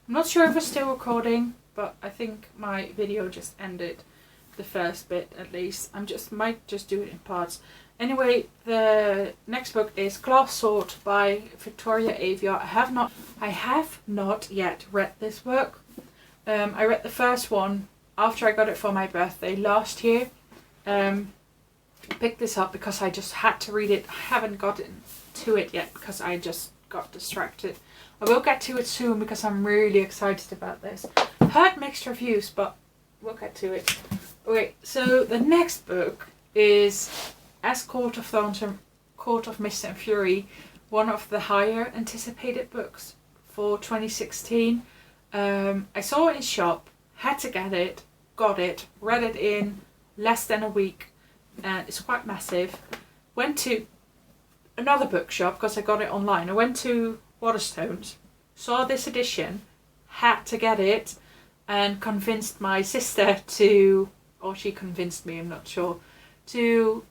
I'm not sure if it's still recording, but I think my video just ended, the first bit at least. Might just do it in parts. Anyway, the next book is Glass Sword by Victoria Avia. I have not yet read this book. I read the first one after I got it for my birthday last year. Picked this up because I just had to read it. I haven't gotten to it yet because I just got distracted. I will get to it soon because I'm really excited about this. Heard mixed reviews, but we'll get to it. Okay, so the next book is As Court of Thorns and Court of Mist and Fury, one of the higher anticipated books for 2016. I saw it in shop, had to get it, got it, read it in less than a week, and it's quite massive. Went to another bookshop because I got it online. I went to Waterstones, saw this edition, had to get it, and convinced my sister to, or she convinced me, I'm not sure, to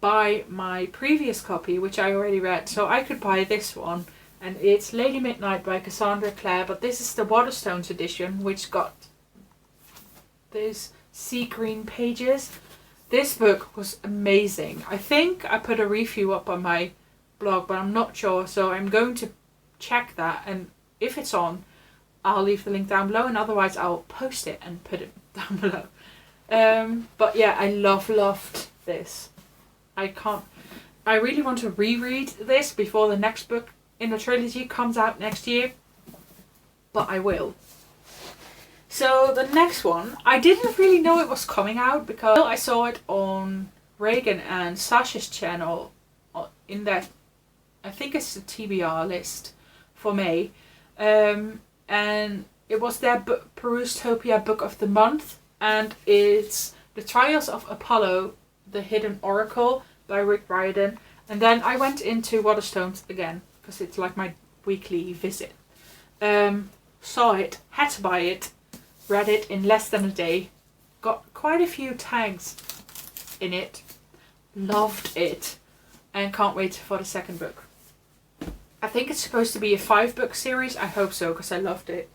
buy my previous copy, which I already read, so I could buy this one. And it's Lady Midnight by Cassandra Clare, but this is the Waterstones edition, which got these sea green pages. This book was amazing. I think I put a review up on my blog, but I'm not sure, so I'm going to check that, and if it's on, I'll leave the link down below, and otherwise I'll post it and put it down below. But yeah, I loved this. I really want to reread this before the next book in the trilogy comes out next year, but I will. So the next one, I didn't really know it was coming out because I saw it on Reagan and Sasha's channel in that, I think it's the TBR list for May, and it was their Perustopia book of the month, and it's The Trials of Apollo, The Hidden Oracle by Rick Riordan. And then I went into Waterstones again because it's like my weekly visit. Saw it, had to buy it, read it in less than a day, got quite a few tags in it, loved it, and can't wait for the second book. I think it's supposed to be a 5-book series. I hope so because I loved it.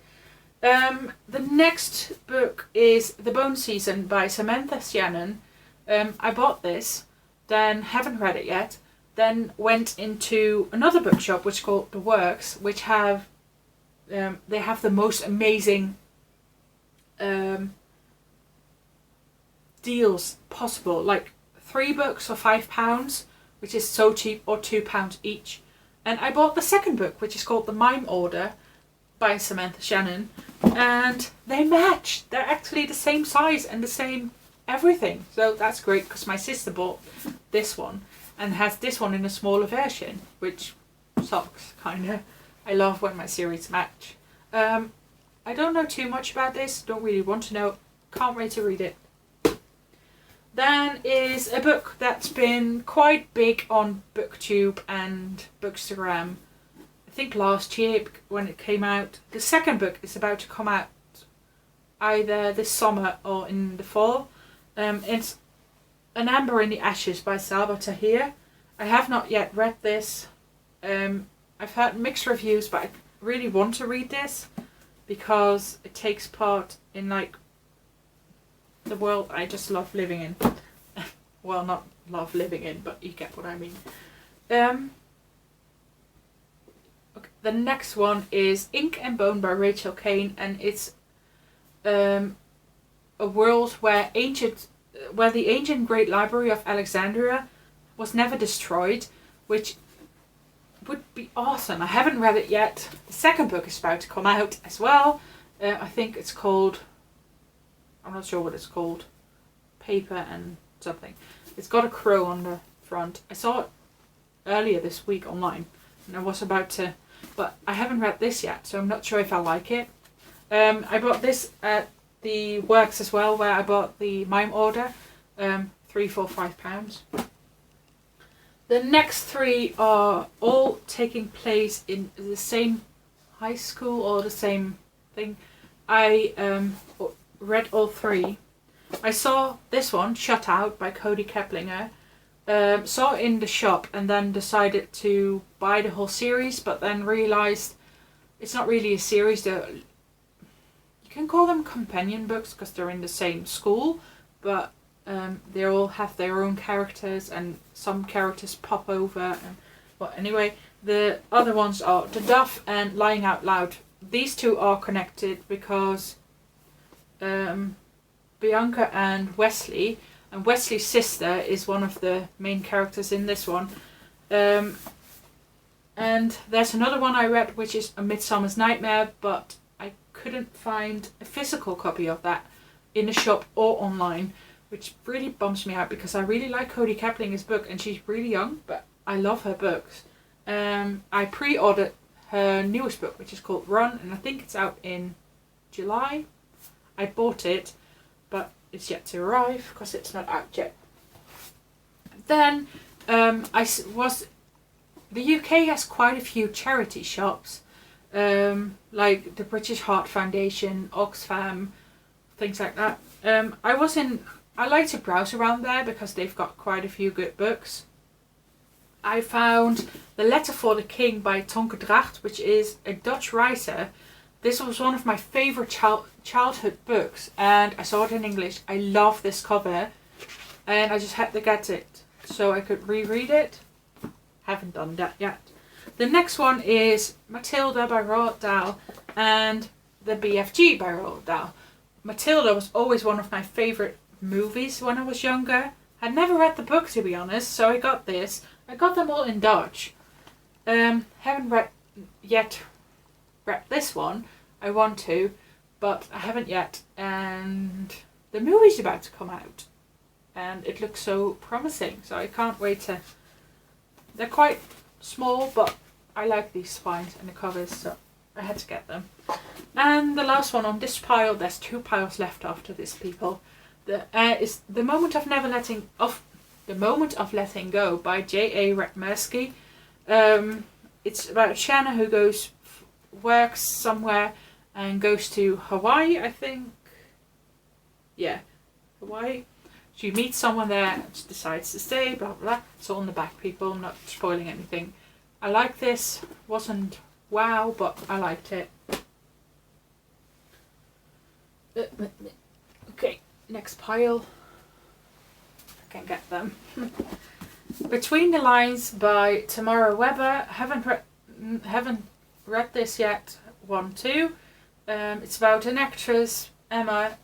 The next book is The Bone Season by Samantha Shannon. I bought this, then haven't read it yet, then went into another bookshop which is called The Works, which have they have the most amazing deals possible, like 3 books for £5, which is so cheap, or £2 each. And I bought the second book, which is called The Mime Order by Samantha Shannon, and they match. They're actually the same size and the same everything, so that's great because my sister bought this one and has this one in a smaller version, which sucks kinda. I love when my series match. I don't know too much about this, don't really want to know, can't wait to read it. Then is a book that's been quite big on BookTube and Bookstagram, I think last year when it came out. The second book is about to come out either this summer or in the fall. It's An Amber in the Ashes by Salva Tahir. I have not yet read this. I've heard mixed reviews, but I really want to read this because it takes part in like the world I just love living in. Well, not love living in, but you get what I mean. Okay, the next one is Ink and Bone by Rachel Kane, and it's a world where the ancient Great Library of Alexandria was never destroyed, which would be awesome. I haven't read it yet. The second book is about to come out as well. I think it's called, I'm not sure what it's called, Paper and something. It's got a crow on the front. I saw it earlier this week online and I was about to, but I haven't read this yet, so I'm not sure if I like it. I bought this at the Works as well, where I bought the Mime Order, £3, £4, £5. The next 3 are all taking place in the same high school or the same thing. I read all 3. I saw this one, Shut Out by Cody Keplinger. Saw it in the shop and then decided to buy the whole series, but then realised it's not really a series. The can call them companion books because they're in the same school, but they all have their own characters and some characters pop over. And well, anyway, the other ones are The Duff and Lying Out Loud. These two are connected because Bianca and Wesley's sister is one of the main characters in this one. And there's another one I read which is A Midsummer's Nightmare, but I couldn't find a physical copy of that in a shop or online, which really bums me out because I really like Cody Kaplinger's book and she's really young, but I love her books. I pre-ordered her newest book, which is called Run, and I think it's out in July. I bought it, but it's yet to arrive because it's not out yet. Then the UK has quite a few charity shops, like the British Heart Foundation, Oxfam, things like that. I like to browse around there because they've got quite a few good books. I found The Letter for the King by Tonke Dracht, which is a Dutch writer. This was one of my favourite childhood books, and I saw it in English. I love this cover, and I just had to get it so I could reread it. Haven't done that yet. The next one is Matilda by Roald Dahl and The BFG by Roald Dahl. Matilda was always one of my favourite movies when I was younger. I'd never read the book, to be honest, so I got this. I got them all in Dutch. Haven't read this one. I want to, but I haven't yet. And the movie's about to come out, and it looks so promising. So I can't wait to. They're quite small, but I like these spines and the covers, so I had to get them. And the last one on this pile. There's 2 piles left after this, people. Is The Moment of Letting Go by J.A. Redmersky. It's about Shanna who works somewhere and goes to Hawaii, I think. Yeah, Hawaii. She meets someone there and she decides to stay, blah, blah, blah. It's all in the back, people. I'm not spoiling anything. I like this. Wasn't wow, but I liked it. Okay, next pile. I can get them. Between the Lines by Tamara Webber. Haven't read this yet. Want to. It's about an actress, Emma,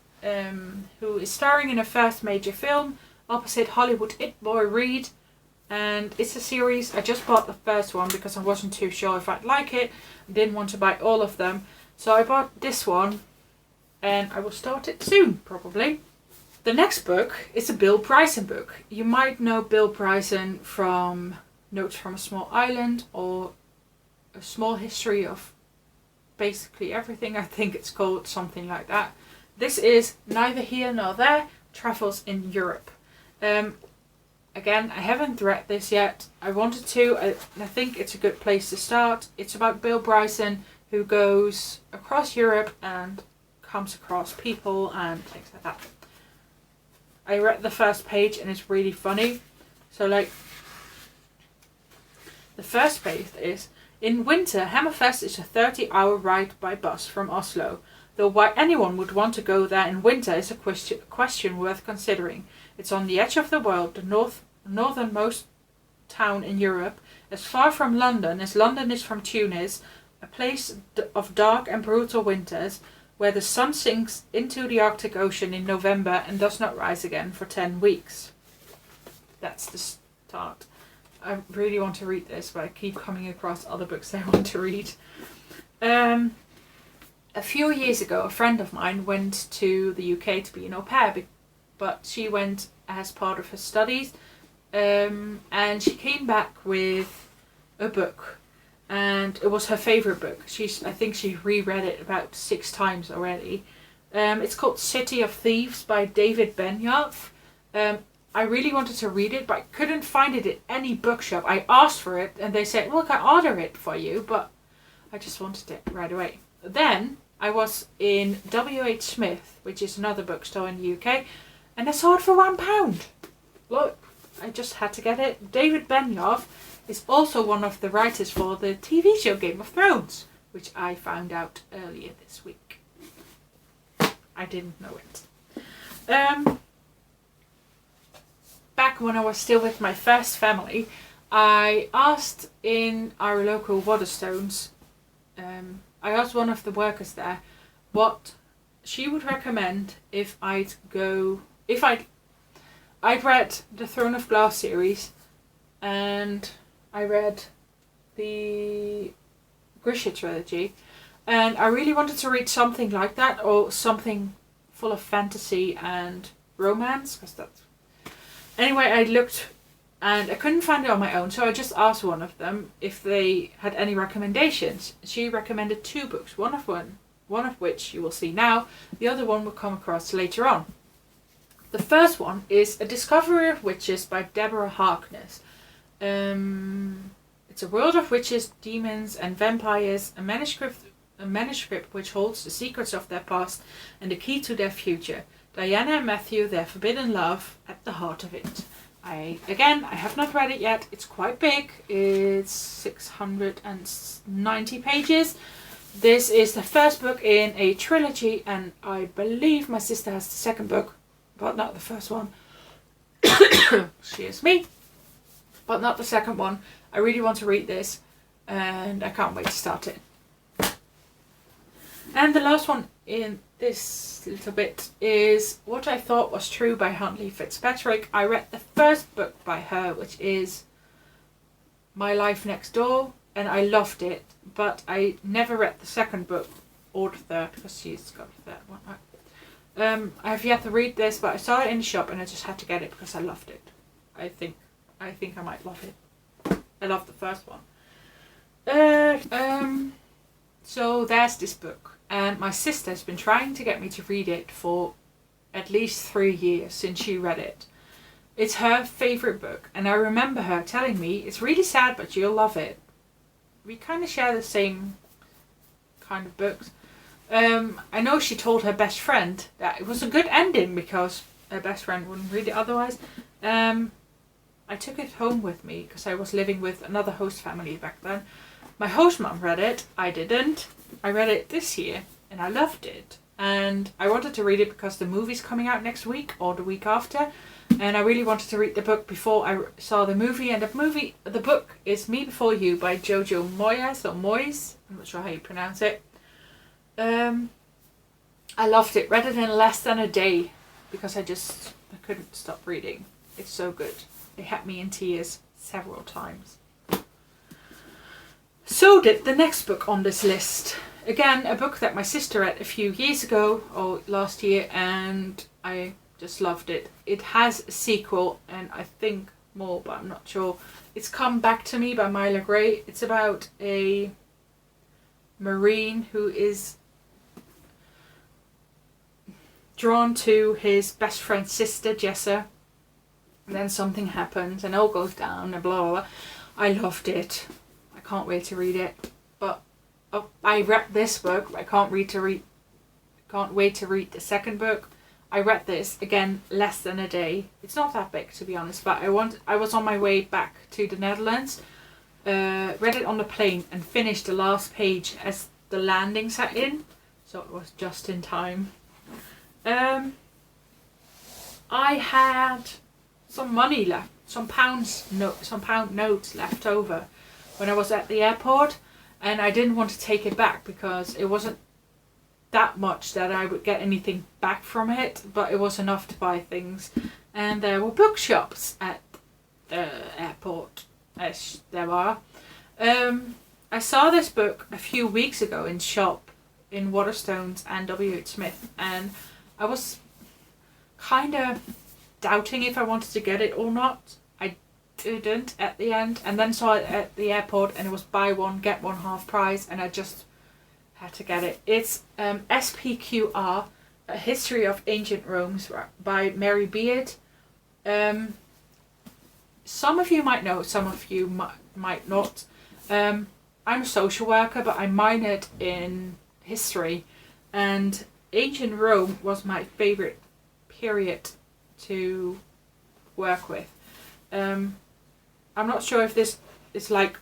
who is starring in her first major film opposite Hollywood it boy Reed, and it's a series. I just bought the first one because I wasn't too sure if I'd like it. I didn't want to buy all of them, so I bought this one and I will start it soon, probably. The next book is a Bill Bryson book. You might know Bill Bryson from Notes from a Small Island or A Small History of Basically Everything, I think it's called, something like that. This is Neither Here Nor There, Travels in Europe. Again, I haven't read this yet. I wanted to. I think it's a good place to start. It's about Bill Bryson who goes across Europe and comes across people and things like that. I read the first page and it's really funny. So like, the first page is, in winter, Hammerfest is a 30-hour ride by bus from Oslo. Though why anyone would want to go there in winter is a question worth considering. It's on the edge of the world, the northernmost town in Europe, as far from London as London is from Tunis, a place of dark and brutal winters, where the sun sinks into the Arctic Ocean in November and does not rise again for 10 weeks. That's the start. I really want to read this, but I keep coming across other books I want to read. A few years ago, a friend of mine went to the UK to be an au pair, but she went as part of her studies, and she came back with a book, and it was her favourite book. I think she reread it about 6 times already. It's called City of Thieves by David Benioff. I really wanted to read it, but I couldn't find it at any bookshop. I asked for it, and they said, look, I order it for you, but I just wanted it right away. Then I was in W.H. Smith, which is another bookstore in the UK, and I saw it for £1. Look, I just had to get it. David Benioff is also one of the writers for the TV show Game of Thrones, which I found out earlier this week. I didn't know it. Back when I was still with my first family, I asked in our local Waterstones, I asked one of the workers there what she would recommend if I'd read the Throne of Glass series, and I read the Grisha trilogy, and I really wanted to read something like that, or something full of fantasy and romance, because that's... Anyway, I looked and I couldn't find it on my own, so I just asked one of them if they had any recommendations. She recommended 2 books, one of which you will see now, the other one will come across later on. The first one is A Discovery of Witches by Deborah Harkness. It's a world of witches, demons and vampires, a manuscript which holds the secrets of their past and the key to their future. Diana and Matthew, their forbidden love, at the heart of it. I have not read it yet. It's quite big. It's 690 pages. This is the first book in a trilogy, and I believe my sister has the second book, but not the first one. Excuse me. But not the second one. I really want to read this, and I can't wait to start it. And the last one in this little bit is What I Thought Was True by Huntley Fitzpatrick. I read the first book by her, which is My Life Next Door, and I loved it, but I never read the second book or the third, because she's got the third one, right? I have yet to read this, but I saw it in the shop and I just had to get it because I loved it. I think I might love it. I love the first one. So there's this book. And my sister has been trying to get me to read it for at least 3 years since she read it. It's her favourite book, and I remember her telling me, it's really sad but you'll love it. We kind of share the same kind of books. I know she told her best friend that it was a good ending because her best friend wouldn't read it otherwise. I took it home with me because I was living with another host family back then. My host mum read it, I didn't. I read it this year and I loved it. And I wanted to read it because the movie's coming out next week or the week after. And I really wanted to read the book before I saw the movie. And the book is Me Before You by Jojo Moyes, or Moyes. I'm not sure how you pronounce it. I loved it. Read it in less than a day because I couldn't stop reading. It's so good. It had me in tears several times. So did the next book on this list. Again, a book that my sister read a few years ago, or last year, and I just loved it. It has a sequel, and I think more, but I'm not sure. It's Come Back to Me by Myla Gray. It's about a Marine who is drawn to his best friend's sister, Jessa. And then something happens, and all goes down, and blah, blah, blah. I loved it. Can't wait to read it, but I read this book. I can't wait to read the second book. I read this again less than a day. It's not that big, to be honest, but I was on my way back to the Netherlands, read it on the plane and finished the last page as the landing set in, so it was just in time. I had some money left, some pound notes left over when I was at the airport, and I didn't want to take it back because it wasn't that much that I would get anything back from it, but it was enough to buy things. And there were bookshops at the airport, as there are. I saw this book a few weeks ago in shop in Waterstones and W.H. Smith, and I was kind of doubting if I wanted to get it or not. Didn't at the end, and then saw it at the airport, and it was buy one get one half price, and I just had to get it. It's SPQR, A History of Ancient Rome by Mary Beard. Some of you might know, some of you might not. I'm a social worker, but I minored in history, and ancient Rome was my favourite period to work with. I'm not sure if this is like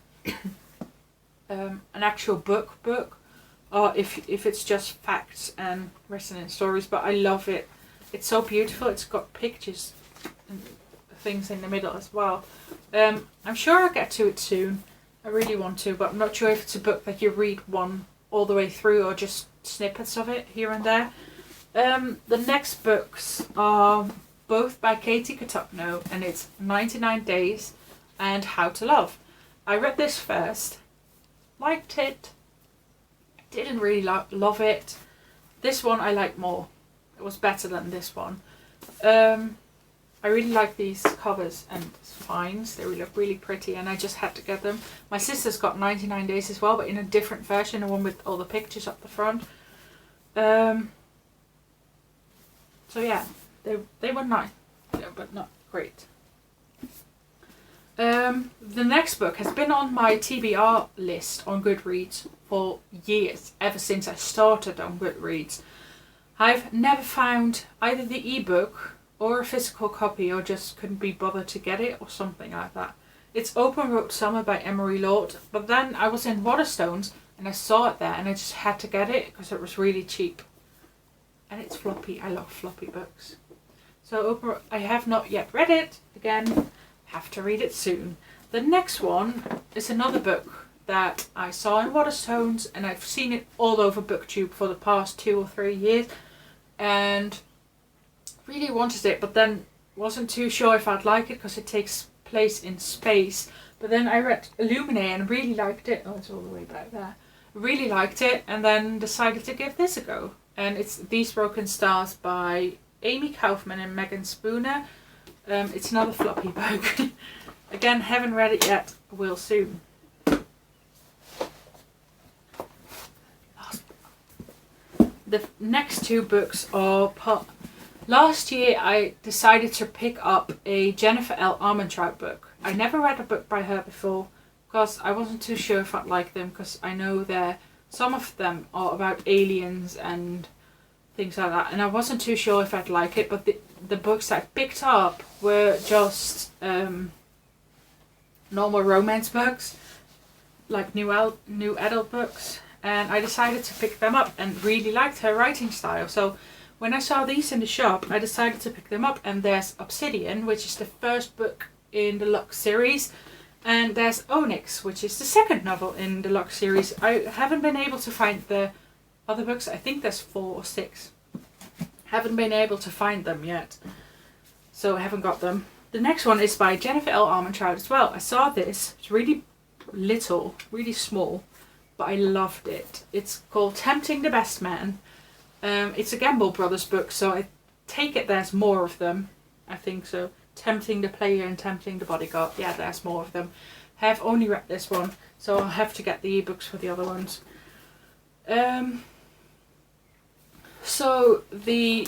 an actual book or if it's just facts and written in stories, but I love it. It's so beautiful. It's got pictures and things in the middle as well. I'm sure I'll get to it soon. I really want to, but I'm not sure if it's a book that you read one all the way through or just snippets of it here and there. The next books are both by Katie Cotugno, and it's 99 Days and How to Love. I read this first, liked it, didn't really love it. This one I like more. It was better than this one. I really like these covers and spines. They look really pretty, and I just had to get them. My sister's got 99 Days as well, but in a different version, the one with all the pictures up the front. So yeah, they were nice, but not great. The next book has been on my TBR list on Goodreads for years, ever since I started on Goodreads. I've never found either the ebook or a physical copy, or just couldn't be bothered to get it, or something like that. It's Open Road Summer by Emery Lord, but then I was in Waterstones and I saw it there and I just had to get it because it was really cheap. And it's floppy. I love floppy books. So I have not yet read it. Again, have to read it soon. The next one is another book that I saw in Waterstones, and I've seen it all over BookTube for the past 2 or 3 years, and really wanted it, but then wasn't too sure if I'd like it because it takes place in space. But then I read Illuminae and really liked it. Oh, it's all the way back there. Really liked it, and then decided to give this a go. And it's These Broken Stars by Amy Kaufman and Megan Spooner. It's another floppy book. Again, haven't read it yet. Will soon. The next 2 books are last year I decided to pick up a Jennifer L. Armentrout book. I never read a book by her before because I wasn't too sure if I'd like them, because I know some of them are about aliens and things like that, and I wasn't too sure if I'd like it, but the books that I picked up were just normal romance books, like new adult books, and I decided to pick them up and really liked her writing style. So when I saw these in the shop, I decided to pick them up, and there's Obsidian, which is the first book in the Lux series, and there's Onyx, which is the second novel in the Lux series. I haven't been able to find the other books. I think there's 4 or 6. Haven't been able to find them yet, so I haven't got them. The next one is by Jennifer L. Armentrout as well. I saw this. It's really little, really small, but I loved it. It's called Tempting the Best Man. It's a Gamble Brothers book, so I take it there's more of them. I think so. Tempting the Player and Tempting the Bodyguard. Yeah, there's more of them. I have only read this one, so I'll have to get the ebooks for the other ones. So the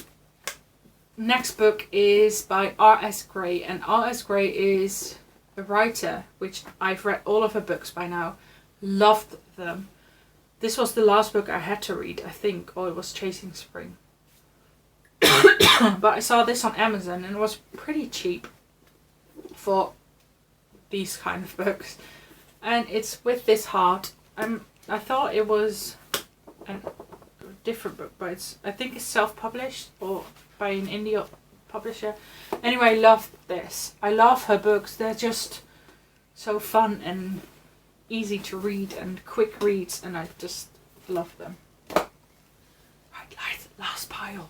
next book is by R.S. Gray, and R.S. Gray is a writer, which I've read all of her books by now. Loved them. This was the last book I had to read, I think, or it was Chasing Spring. But I saw this on Amazon and it was pretty cheap for these kind of books. And it's With This Heart. I thought it was a different book, but I think it's self-published or by an indie publisher. Anyway, I love this. I love her books. They're just so fun and easy to read and quick reads, and I just love them. Right, last pile.